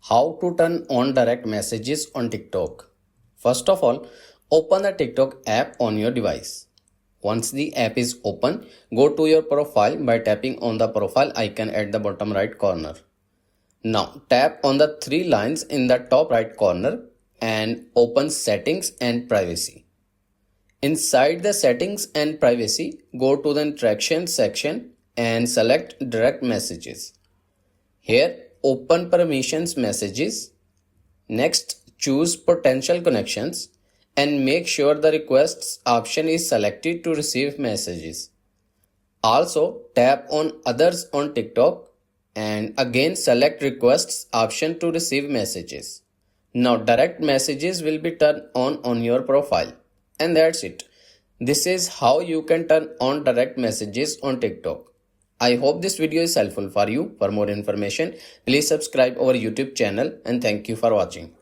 How to turn on direct messages on TikTok. First of all, open the TikTok app on your device. Once the app is open, go to your profile by tapping on the profile icon at the bottom right corner. Now tap on the three lines in the top right corner and open Settings and Privacy. Inside the Settings and Privacy, go to the Interactions section and select Direct Messages. Here, open Permissions Messages. Next, choose Potential Connections and make sure the Requests option is selected to receive messages. Also, tap on Others on TikTok and again select Requests option to receive messages. Now direct messages will be turned on your profile. And that's it. This is how you can turn on direct messages on TikTok. I hope this video is helpful for you. For more information, please subscribe our YouTube channel and thank you for watching.